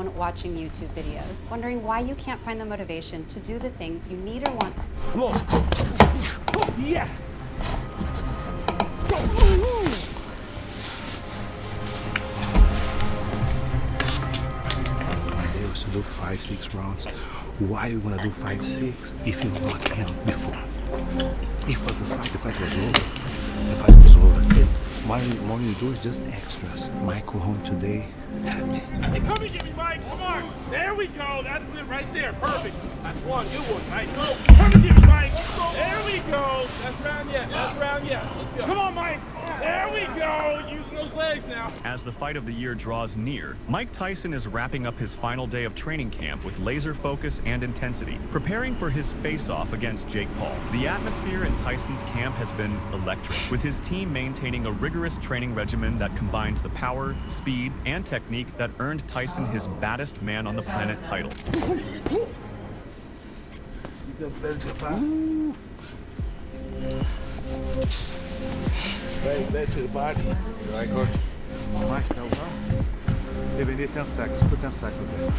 alone watching YouTube videos, wondering why you can't find the motivation to do the things you need or want. Come on. Yes! They used to do 5-6 rounds. Why you wanna do 5-6 if you knock him before? If was the fight was over. The fight was over. And what you do is just extras. Mike go home today happy. Hey, come and get me, Mike. Come on. There we go. That's it right there. Perfect. That's one. Good one. Nice. Come and get me, Mike. There we go. That's round yet. That's round yet. Let's go. Come on, Mike. There we go. Using those legs now. As the fight of the year draws near, Mike Tyson is wrapping up his final day of training camp with laser focus and intensity, preparing for his face-off against Jake Paul. The atmosphere in Tyson's camp has been electric, with his team maintaining a rigorous training regimen that combines the power, speed, and technique that earned Tyson his baddest man on the planet title. Right to the body. Right, coach.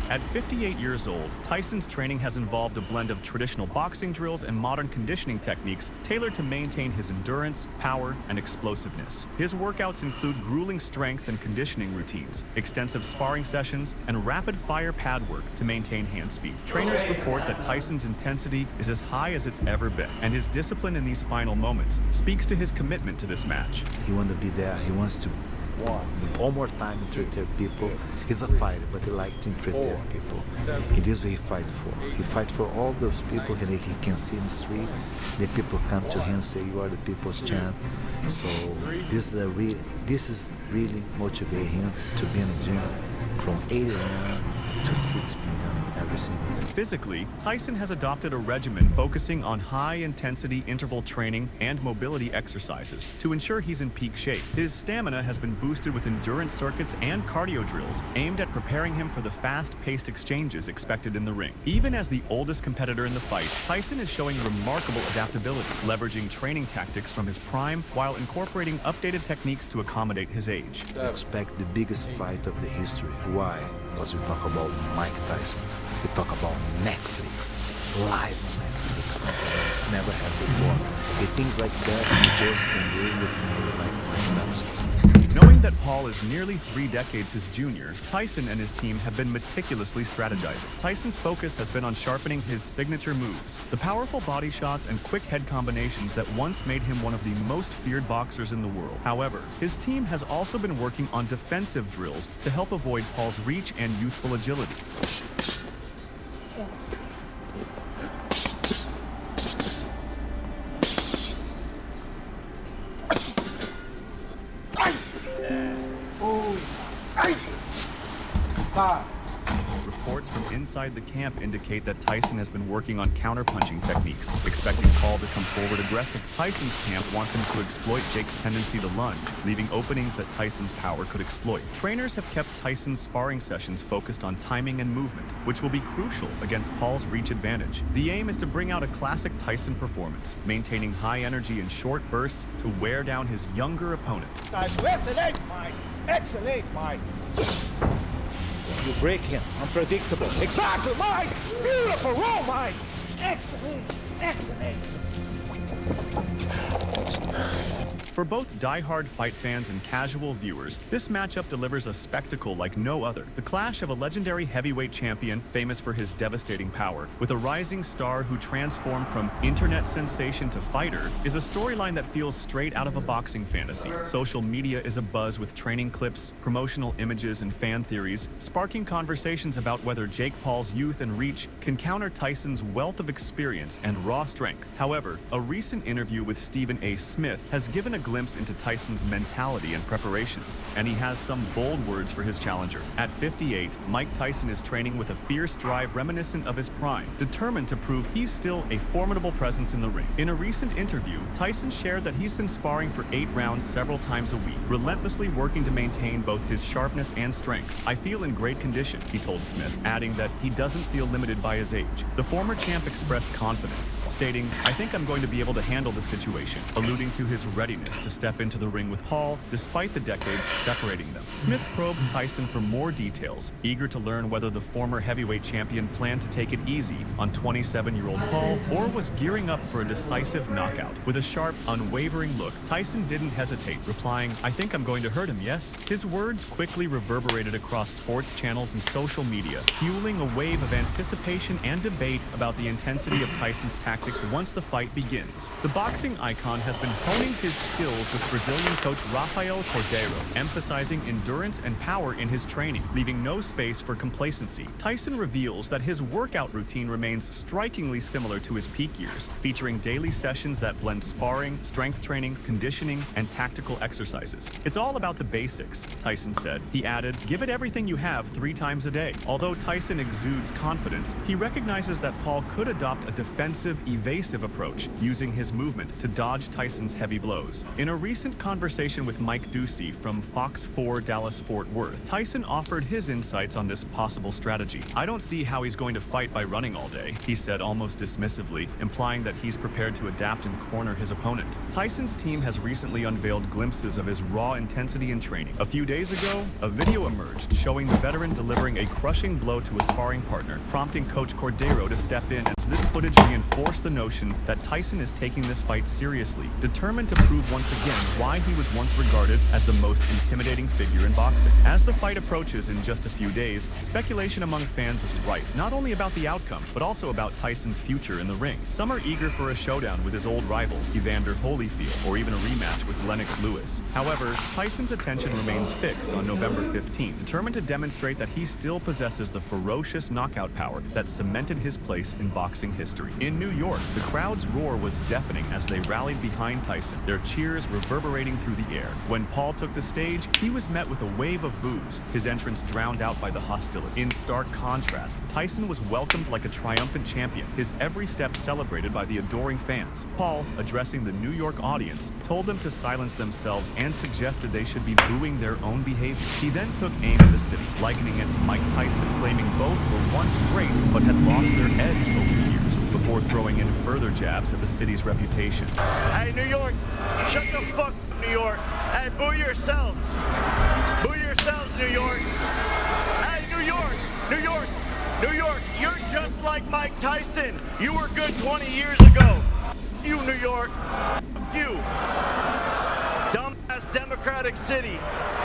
At 58 years old, Tyson's training has involved a blend of traditional boxing drills and modern conditioning techniques tailored to maintain his endurance, power, and explosiveness. His workouts include grueling strength and conditioning routines, extensive sparring sessions, and rapid-fire pad work to maintain hand speed. Trainers report that Tyson's intensity is as high as it's ever been, and his discipline in these final moments speaks to his commitment to this match. He wants to be there. He wants to one more time entertain people. He's a fighter, but he likes to entertain people. It is what he fights for. He fights for all those people that he can see in the street. The people come to him and say, "You are the people's champ." So this is really motivating him to be in the gym from 8 a.m. to 6 p.m. every single day. Physically, Tyson has adopted a regimen focusing on high-intensity interval training and mobility exercises to ensure he's in peak shape. His stamina has been boosted with endurance circuits and cardio drills aimed at preparing him for the fast-paced exchanges expected in the ring. Even as the oldest competitor in the fight, Tyson is showing remarkable adaptability, leveraging training tactics from his prime while incorporating updated techniques to accommodate his age. Expect the biggest fight of the history. Why? Because we talk about Mike Tyson. We talk about Netflix, live on Netflix, something never had before. The things like that you just can do with like Mike Tyson. Knowing that Paul is nearly 3 decades his junior, Tyson and his team have been meticulously strategizing. Tyson's focus has been on sharpening his signature moves, the powerful body shots and quick head combinations that once made him one of the most feared boxers in the world. However, his team has also been working on defensive drills to help avoid Paul's reach and youthful agility. Reports from inside the camp indicate that Tyson has been working on counter-punching techniques, expecting Paul to come forward aggressive. Tyson's camp wants him to exploit Jake's tendency to lunge, leaving openings that Tyson's power could exploit. Trainers have kept Tyson's sparring sessions focused on timing and movement, which will be crucial against Paul's reach advantage. The aim is to bring out a classic Tyson performance, maintaining high energy in short bursts to wear down his younger opponent. Excellent, Mike. Excellent, Mike. You break him. Unpredictable. Exactly, Mike. Beautiful roll, Mike. Excellent. Excellent. For both die-hard fight fans and casual viewers, this matchup delivers a spectacle like no other. The clash of a legendary heavyweight champion, famous for his devastating power, with a rising star who transformed from internet sensation to fighter, is a storyline that feels straight out of a boxing fantasy. Social media is abuzz with training clips, promotional images, and fan theories, sparking conversations about whether Jake Paul's youth and reach can counter Tyson's wealth of experience and raw strength. However, a recent interview with Stephen A. Smith has given a glimpse into Tyson's mentality and preparations, and he has some bold words for his challenger. At 58, Mike Tyson is training with a fierce drive reminiscent of his prime, determined to prove he's still a formidable presence in the ring. In a recent interview, Tyson shared that he's been sparring for 8 rounds several times a week, relentlessly working to maintain both his sharpness and strength. "I feel in great condition," he told Smith, adding that he doesn't feel limited by his age. The former champ expressed confidence, stating, "I think I'm going to be able to handle the situation," alluding to his readiness tactics to step into the ring with Paul, despite the decades separating them. Smith probed Tyson for more details, eager to learn whether the former heavyweight champion planned to take it easy on 27-year-old Paul or was gearing up for a decisive knockout. With a sharp, unwavering look, Tyson didn't hesitate, replying, "I think I'm going to hurt him, yes?" His words quickly reverberated across sports channels and social media, fueling a wave of anticipation and debate about the intensity of Tyson's tactics once the fight begins. The boxing icon has been honing his skills with Brazilian coach Rafael Cordeiro, emphasizing endurance and power in his training, leaving no space for complacency. Tyson reveals that his workout routine remains strikingly similar to his peak years, featuring daily sessions that blend sparring, strength training, conditioning, and tactical exercises. "It's all about the basics," Tyson said. He added, "Give it everything you have 3 times a day." Although Tyson exudes confidence, he recognizes that Paul could adopt a defensive, evasive approach, using his movement to dodge Tyson's heavy blows. In a recent conversation with Mike Ducey from Fox 4 Dallas-Fort Worth, Tyson offered his insights on this possible strategy. "I don't see how he's going to fight by running all day," he said almost dismissively, implying that he's prepared to adapt and corner his opponent. Tyson's team has recently unveiled glimpses of his raw intensity in training. A few days ago, a video emerged showing the veteran delivering a crushing blow to a sparring partner, prompting Coach Cordeiro to step in as this footage reinforced the notion that Tyson is taking this fight seriously, determined to prove once again why he was once regarded as the most intimidating figure in boxing. As the fight approaches in just a few days, speculation among fans is rife, not only about the outcome, but also about Tyson's future in the ring. Some are eager for a showdown with his old rival, Evander Holyfield, or even a rematch with Lennox Lewis. However, Tyson's attention remains fixed on November 15th, determined to demonstrate that he still possesses the ferocious knockout power that cemented his place in boxing history. In New York, the crowd's roar was deafening as they rallied behind Tyson, their cheers reverberating through the air. When Paul took the stage, he was met with a wave of boos, his entrance drowned out by the hostility. In stark contrast, Tyson was welcomed like a triumphant champion, his every step celebrated by the adoring fans. Paul, addressing the New York audience, told them to silence themselves and suggested they should be booing their own behavior. He then took aim at the city, likening it to Mike Tyson, claiming both were once great but had lost their edge over the years, before throwing in further jabs at the city's reputation. "Hey, New York, shut the fuck up, New York. Hey, boo yourselves. Boo yourselves, New York. Hey, New York, New York, New York, you're just like Mike Tyson. You were good 20 years ago. You, New York. You. Dumbass Democratic City."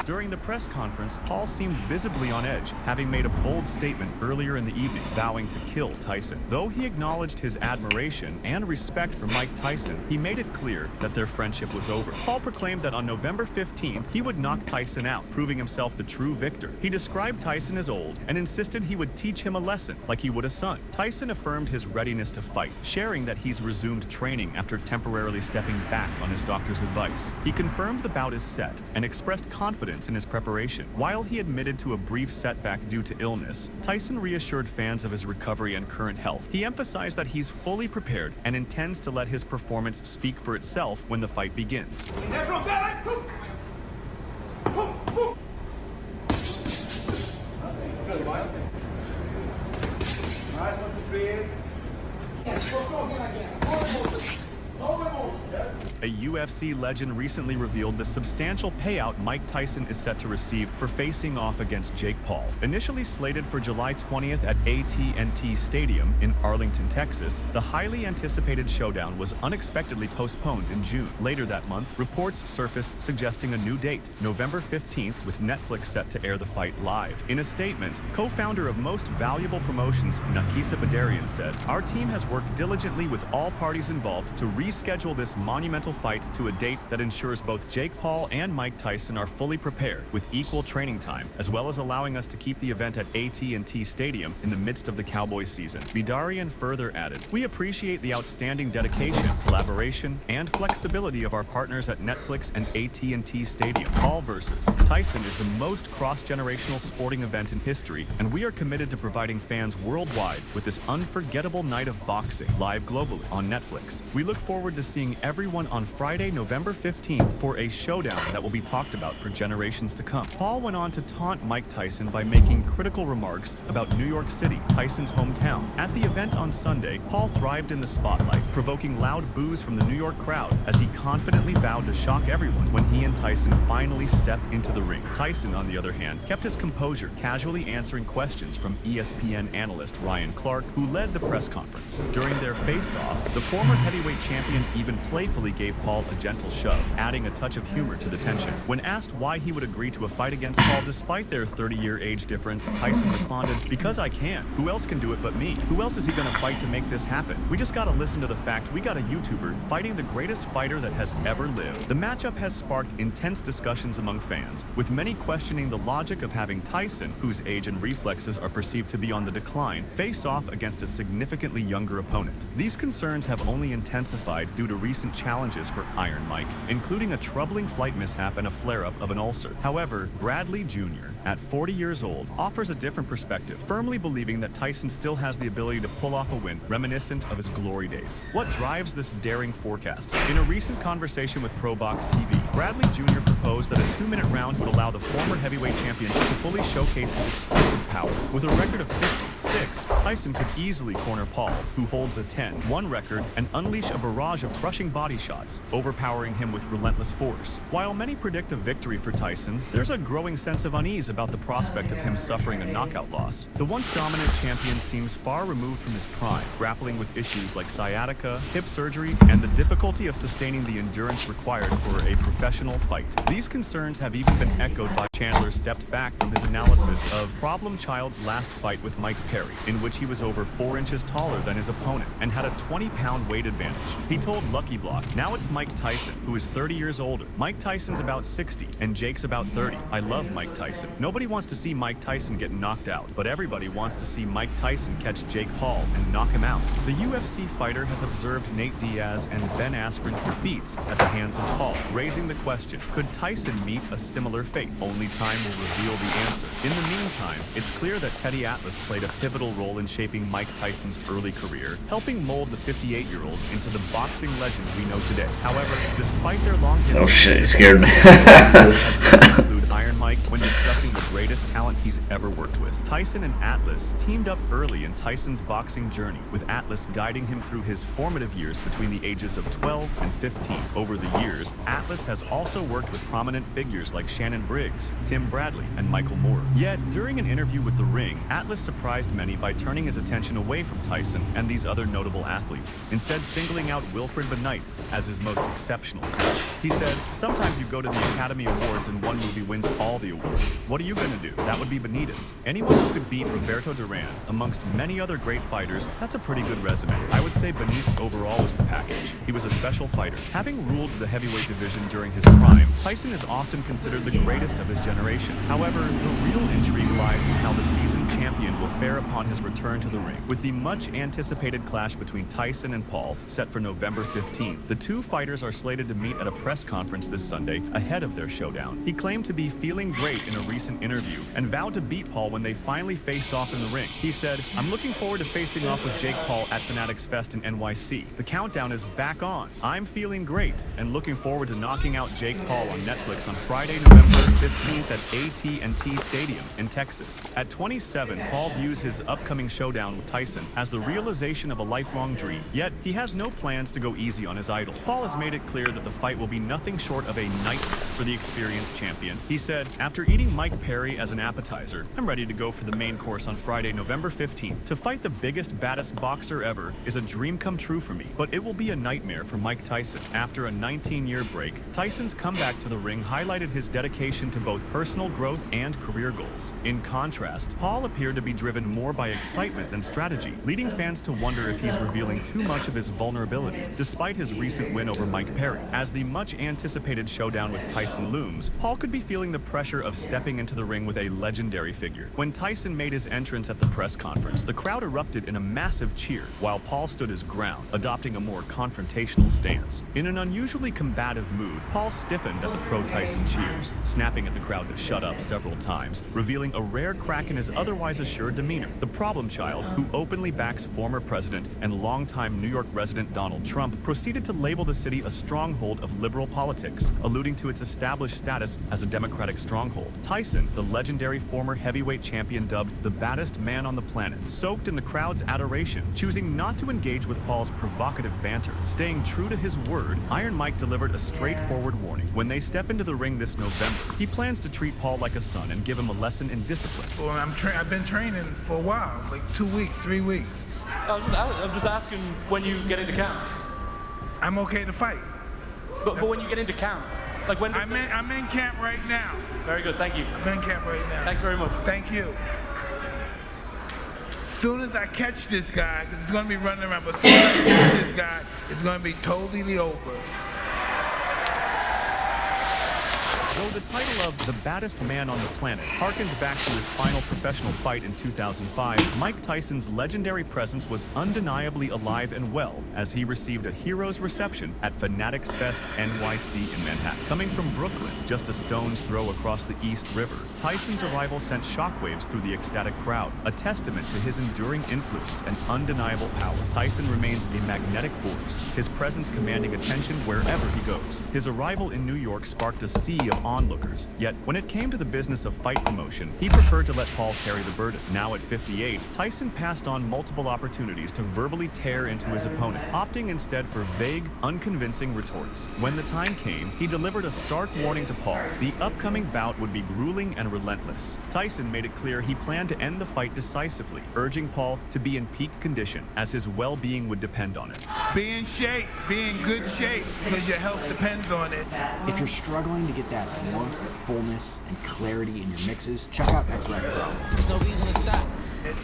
During the press conference, Paul seemed visibly on edge, having made a bold statement earlier in the evening, vowing to kill Tyson. Though he acknowledged his admiration and respect for Mike Tyson, he made it clear that their friendship was over. Paul proclaimed that on November 15th, he would knock Tyson out, proving himself the true victor. He described Tyson as old and insisted he would teach him a lesson, like he would a son. Tyson affirmed his readiness to fight, sharing that he's resumed training after temporarily stepping back on his doctor's advice. He confirmed the bout is set and expressed confidence in his preparation. While he admitted to a brief setback due to illness, Tyson reassured fans of his recovery and current health. He emphasized that he's fully prepared and intends to let his performance speak for itself when the fight begins. A UFC legend recently revealed the substantial payout Mike Tyson is set to receive for facing off against Jake Paul. Initially slated for July 20th at AT&T Stadium in Arlington, Texas, the highly anticipated showdown was unexpectedly postponed in June. Later that month, reports surfaced suggesting a new date, November 15th, with Netflix set to air the fight live. In a statement, co-founder of Most Valuable Promotions, Nakisa Badarian, said, "Our team has worked diligently with all parties involved to reschedule this monumental fight to a date that ensures both Jake Paul and Mike Tyson are fully prepared with equal training time, as well as allowing us to keep the event at AT&T Stadium in the midst of the Cowboys season." Badarian further added, "We appreciate the outstanding dedication, collaboration, and flexibility of our partners at Netflix and AT&T Stadium. Paul versus Tyson is the most cross-generational sporting event in history, and we are committed to providing fans worldwide with this unforgettable night of boxing live globally on Netflix. We look forward to seeing everyone on Friday, November 15th for a showdown that will be talked about for generations to come. Paul went on to taunt Mike Tyson by making critical remarks about New York City, Tyson's hometown. At the event on Sunday, Paul thrived in the spotlight, provoking loud boos from the New York crowd as he confidently vowed to shock everyone when he and Tyson finally stepped into the ring. Tyson, on the other hand, kept his composure, casually answering questions from ESPN analyst Ryan Clark, who led the press conference. During their face-off, the former heavyweight champion even playfully gave Paul a gentle shove, adding a touch of humor to the tension. When asked why he would agree to a fight against Paul despite their 30-year age difference, Tyson responded, "Because I can. Who else can do it but me? Who else is he gonna fight to make this happen? We just gotta listen to the fact we got a YouTuber fighting the greatest fighter that has ever lived." The matchup has sparked intense discussions among fans, with many questioning the logic of having Tyson, whose age and reflexes are perceived to be on the decline, face off against a significantly younger opponent. These concerns have only intensified due to recent challenges for Iron Mike, including a troubling flight mishap and a flare-up of an ulcer. However, Bradley Jr., at 40 years old, offers a different perspective, firmly believing that Tyson still has the ability to pull off a win reminiscent of his glory days. What drives this daring forecast? In a recent conversation with ProBox TV, Bradley Jr. proposed that a 2-minute round would allow the former heavyweight champion to fully showcase his explosive power. With a record of 56, Tyson could easily corner Paul, who holds a 10-1 record, and unleash a barrage of crushing body shots, overpowering him with relentless force. While many predict a victory for Tyson, there's a growing sense of unease about the prospect of him suffering a knockout loss. The once dominant champion seems far removed from his prime, grappling with issues like sciatica, hip surgery, and the difficulty of sustaining the endurance required for a professional fight. These concerns have even been echoed by Chandler stepped back from his analysis of Problem Child's last fight with Mike Perry, in which he was over 4 inches taller than his opponent and had a 20-pound weight advantage. He told Lucky Block, "Now it's Mike Tyson, who is 30 years older. Mike Tyson's about 60, and Jake's about 30. I love Mike Tyson. Nobody wants to see Mike Tyson get knocked out, but everybody wants to see Mike Tyson catch Jake Paul and knock him out." The UFC fighter has observed Nate Diaz and Ben Askren's defeats at the hands of Paul, raising the question, could Tyson meet a similar fate? Only time will reveal the answer. In the meantime, it's clear that Teddy Atlas played a pivotal role in shaping Mike Tyson's early career, helping mold the 58-year-old into the boxing legend we know today. However, despite their long history, Oh shit, it scared me. include Iron Mike when discussing the greatest talent he's ever worked with. Tyson and Atlas teamed up early in Tyson's boxing journey, with Atlas guiding him through his formative years between the ages of 12 and 15. Over the years, Atlas has also worked with prominent figures like Shannon Briggs, Tim Bradley, and Michael Moore. Yet, during an interview with The Ring, Atlas surprised many by turning his attention away from Tyson and these other notable athletes, instead singling out Wilfred Benites as his most exceptional talent. He said, "Sometimes you go to the Academy Awards and one movie wins all the awards. What are you gonna do? That would be Benitez. Anyone who could beat Roberto Duran, amongst many other great fighters, that's a pretty good resume. I would say Benitez overall was the package. He was a special fighter. Having ruled the heavyweight division during his prime, Tyson is often considered the greatest of his generation. However, the real intrigue lies in how the seasoned champion will fare upon his return to the ring. With the much-anticipated clash between Tyson and Paul set for November 15th, the two fighters are slated to meet at a press conference this Sunday ahead of their showdown. He claimed to be feeling great in a recent interview and vowed to beat Paul when they finally faced off in the ring. He said, "I'm looking forward to facing off with Jake Paul at Fanatics Fest in NYC. The countdown is back on. I'm feeling great and looking forward to knocking out Jake Paul on Netflix on Friday, November 15th at AT&T Stadium in Texas." At 27, Paul views his upcoming showdown with Tyson as the realization of a lifelong dream, yet he has no plans to go easy on his idol. Paul has made it clear that the fight will be nothing short of a nightmare for the experienced champion. He said, "After eating Mike Perry as an appetizer, I'm ready to go for the main course on Friday, November 15th. To fight the biggest, baddest boxer ever is a dream come true for me, but it will be a nightmare for Mike Tyson." After a 19-year break, Tyson's comeback to the ring highlighted his dedication to both personal growth and career goals. In contrast, Paul appeared to be driven more by excitement than strategy, leading fans to wonder if he's revealing too much of his vulnerability, despite his recent win over Mike Perry. As the much-anticipated showdown with Tyson Tyson looms, Paul could be feeling the pressure of stepping into the ring with a legendary figure. When Tyson made his entrance at the press conference, the crowd erupted in a massive cheer, while Paul stood his ground, adopting a more confrontational stance. In an unusually combative mood, Paul stiffened at the pro-Tyson cheers, snapping at the crowd to shut up several times, revealing a rare crack in his otherwise assured demeanor. The problem child, who openly backs former president and longtime New York resident Donald Trump, proceeded to label the city a stronghold of liberal politics, alluding to its established status as a Democratic stronghold. Tyson, the legendary former heavyweight champion dubbed the baddest man on the planet, soaked in the crowd's adoration, choosing not to engage with Paul's provocative banter. Staying true to his word, Iron Mike delivered a straightforward warning. When they step into the ring this November, he plans to treat Paul like a son and give him a lesson in discipline. Well, I've been training for a while, like 2 weeks, 3 weeks. I'm just asking when you get into camp. I'm okay to fight. But when you get into camp, like when... I'm in camp right now. Very good, thank you. I'm in camp right now. Thanks very much. Thank you. As soon as I catch this guy, 'cause he's gonna be running around, but as soon as I catch this guy, it's gonna be totally over. Though the title of the baddest man on the planet harkens back to his final professional fight in 2005, Mike Tyson's legendary presence was undeniably alive and well as he received a hero's reception at Fanatics Fest NYC in Manhattan. Coming from Brooklyn, just a stone's throw across the East River, Tyson's arrival sent shockwaves through the ecstatic crowd, a testament to his enduring influence and undeniable power. Tyson remains a magnetic force, his presence commanding attention wherever he goes. His arrival in New York sparked a sea of onlookers, yet when it came to the business of fight promotion, he preferred to let Paul carry the burden. Now at 58, Tyson passed on multiple opportunities to verbally tear into his opponent, opting instead for vague, unconvincing retorts. When the time came, he delivered a stark warning to Paul. The upcoming bout would be grueling and relentless. Tyson made it clear he planned to end the fight decisively, urging Paul to be in peak condition, as his well-being would depend on it. Be in shape, be in good shape, because your health depends on it. If you're struggling to get that warmth, fullness, and clarity in your mixes, check out X-Rack Pro. There's no reason to stop.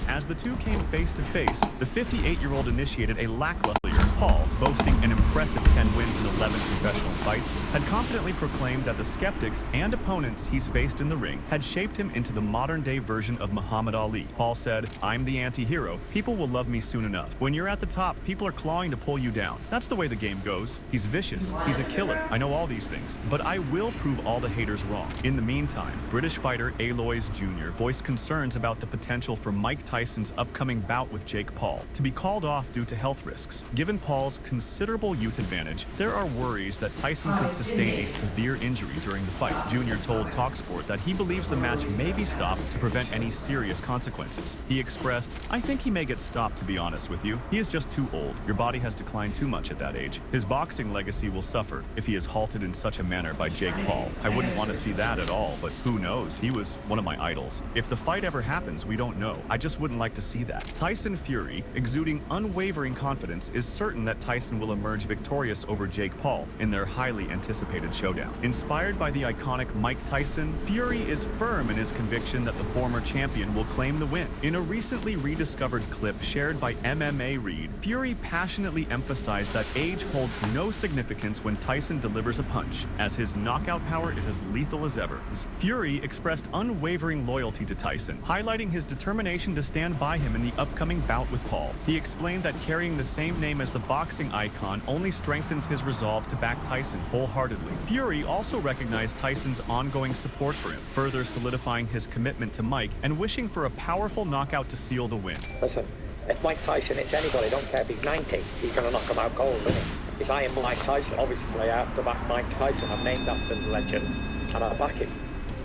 As the two came face to face, the 58-year-old initiated a lackluster. Paul, boasting an impressive 10 wins in 11 professional fights, had confidently proclaimed that the skeptics and opponents he's faced in the ring had shaped him into the modern-day version of Muhammad Ali. Paul said, "I'm the anti-hero. People will love me soon enough. When you're at the top, people are clawing to pull you down. That's the way the game goes. He's vicious. He's a killer. I know all these things. But I will prove all the haters wrong." In the meantime, British fighter Aloys Jr. voiced concerns about the potential for Mike Tyson's upcoming bout with Jake Paul to be called off due to health risks. Given Paul's considerable youth advantage, there are worries that Tyson could sustain a severe injury during the fight. Jr. told TalkSport that he believes the match may be stopped to prevent any serious consequences. He expressed, "I think he may get stopped, to be honest with you. He is just too old. Your body has declined too much at that age. His boxing legacy will suffer if he is halted in such a manner by Jake Paul. I wouldn't want to see that at all, but who knows? He was one of my idols. If the fight ever happens, we don't know. I just wouldn't like to see that." Tyson Fury, exuding unwavering confidence, is certain that Tyson will emerge victorious over Jake Paul in their highly anticipated showdown. Inspired by the iconic Mike Tyson, Fury is firm in his conviction that the former champion will claim the win. In a recently rediscovered clip shared by MMA Read, Fury passionately emphasized that age holds no significance when Tyson delivers a punch, as his knockout power is as lethal as ever. Fury expressed unwavering loyalty to Tyson, highlighting his determination to stand by him in the upcoming bout with Paul. He explained that carrying the same name as the boxing icon only strengthens his resolve to back Tyson wholeheartedly. Fury also recognized Tyson's ongoing support for him, further solidifying his commitment to Mike and wishing for a powerful knockout to seal the win. Listen, if Mike Tyson hits anybody, I don't care if he's 90, he's going to knock him out cold, isn't he? If I am Mike Tyson, obviously I have to back Mike Tyson. I'm named after the legend, and I back him.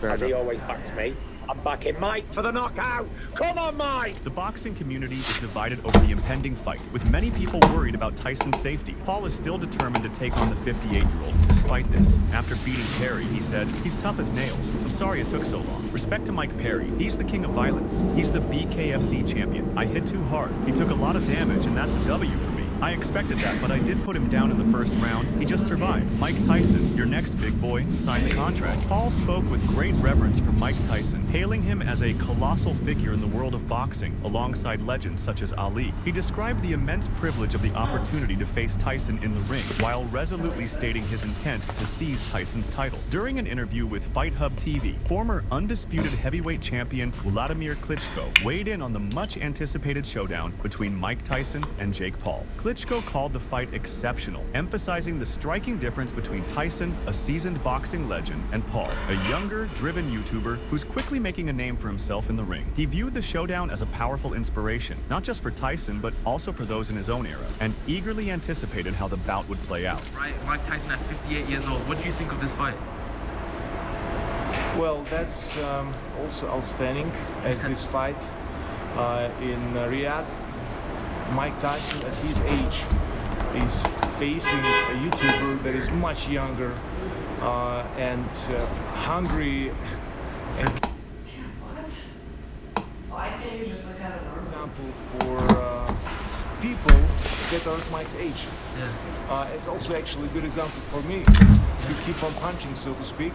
As he always backs me. I'm backing Mike for the knockout. Come on, Mike! The boxing community is divided over the impending fight, with many people worried about Tyson's safety. Paul is still determined to take on the 58-year-old. Despite this, after beating Perry, he said, "He's tough as nails. I'm sorry it took so long. Respect to Mike Perry. He's the king of violence. He's the BKFC champion. I hit too hard. He took a lot of damage, and that's a W for me. I expected that, but I did put him down in the first round. He just survived. Mike Tyson, your next big boy, signed the contract. Paul spoke with great reverence for Mike Tyson, hailing him as a colossal figure in the world of boxing, alongside legends such as Ali. He described the immense privilege of the opportunity to face Tyson in the ring, while resolutely stating his intent to seize Tyson's title. During an interview with Fight Hub TV, former undisputed heavyweight champion Vladimir Klitschko weighed in on the much-anticipated showdown between Mike Tyson and Jake Paul. Klitschko called the fight exceptional, emphasizing the striking difference between Tyson, a seasoned boxing legend, and Paul, a younger, driven YouTuber who's quickly making a name for himself in the ring. He viewed the showdown as a powerful inspiration, not just for Tyson, but also for those in his own era, and eagerly anticipated how the bout would play out. Right, Mike Tyson at 58 years old. What do you think of this fight? Well, that's also outstanding, as this fight in Riyadh. Mike Tyson, at his age, is facing a YouTuber that is much younger and hungry. And Why can't you just look at it? for example, for people that are at Mike's age. Yeah. It's also actually a good example for me to keep on punching, so to speak.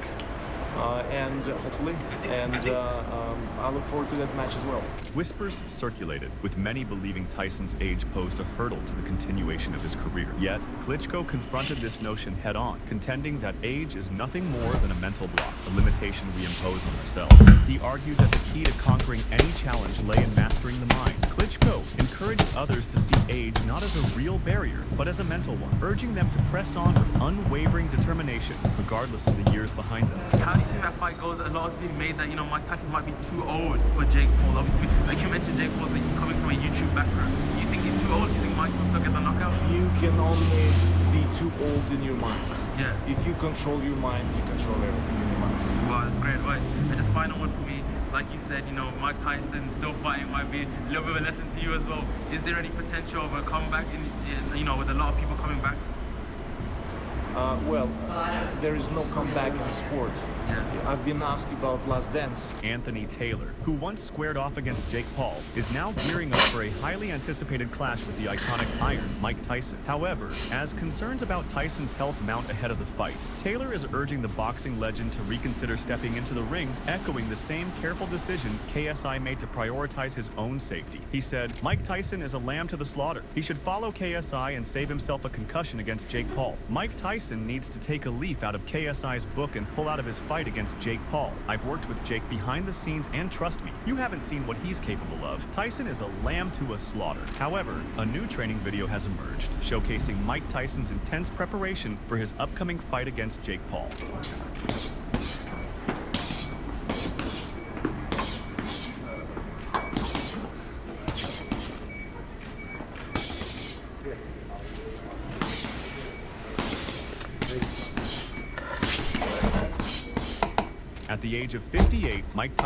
Hopefully, I look forward to that match as well. Whispers circulated, with many believing Tyson's age posed a hurdle to the continuation of his career. Yet, Klitschko confronted this notion head-on, contending that age is nothing more than a mental block, a limitation we impose on ourselves. He argued that the key to conquering any challenge lay in mastering the mind. Klitschko encouraged others to see age not as a real barrier, but as a mental one, urging them to press on with unwavering determination, regardless of the years behind them. How do you think that fight goes? A lot has been made that, Mike Tyson might be too old for Jake Paul. Obviously, like you mentioned, Jake Paul's coming from a YouTube background. Do you think he's too old? Do you think Mike will still get the knockout? You can only be too old in your mind. Yeah. If you control your mind, you control everything in your mind. Wow, that's great advice. And just final one for me. Like you said, Mike Tyson still fighting might be a little bit of a lesson to you as well. Is there any potential of a comeback with a lot of people coming back? Well, there is no comeback in the sport. Yeah. I've been asked about Last Dance. Anthony Taylor, who once squared off against Jake Paul, is now gearing up for a highly anticipated clash with the iconic Iron, Mike Tyson. However, as concerns about Tyson's health mount ahead of the fight, Taylor is urging the boxing legend to reconsider stepping into the ring, echoing the same careful decision KSI made to prioritize his own safety. He said, "Mike Tyson is a lamb to the slaughter. He should follow KSI and save himself a concussion against Jake Paul. Mike Tyson needs to take a leaf out of KSI's book and pull out of his fight against Jake Paul. I've worked with Jake behind the scenes, and trust me, you haven't seen what he's capable of. Tyson is a lamb to a slaughter." However, a new training video has emerged, showcasing Mike Tyson's intense preparation for his upcoming fight against Jake Paul. At the age of 58, Mike Tyson